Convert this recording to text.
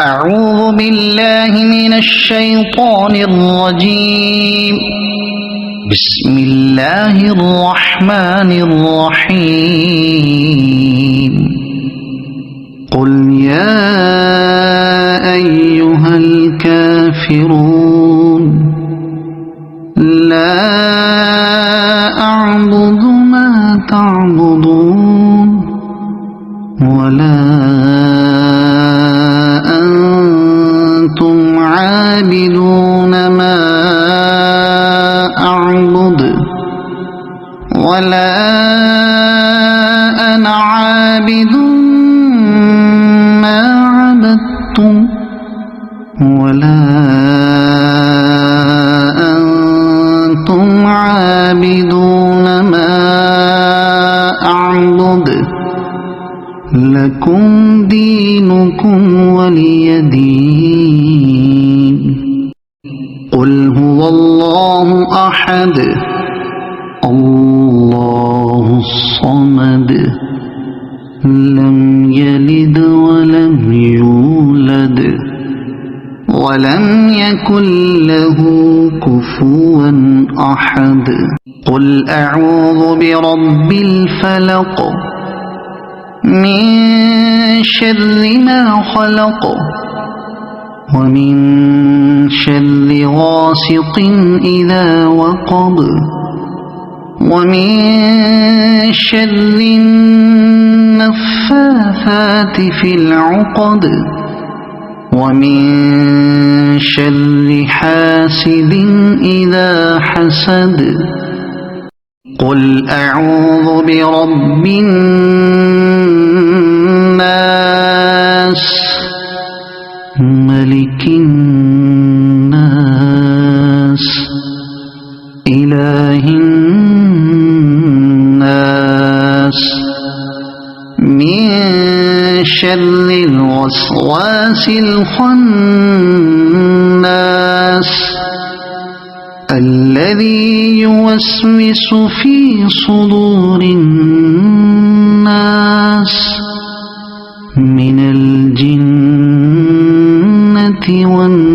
أعوذ بالله من الشيطان الرجيم. بسم الله الرحمن الرحيم. قل يا أيها الكافرون لا أعبد ما تعبدون ولا أنتم عابدون ما أعبد ولا أنا عابد ما عبدتم ولا أنتم عابدون ما أعبد لكم دينكم ولي دين. قل هو الله أحد الله الصمد لم يلد ولم يولد ولم يكن له كفوا أحد. قل أعوذ برب الفلق من شر ما خلق ومن شر غاسق إذا وقب ومن شر النفاثات في العقد ومن شر حاسد إذا حسد. قل أعوذ برب الناس ملك الناس إله الناس من شر الوسواس الخناس الذي يوسوس في صدور الناس من الجنة والناس.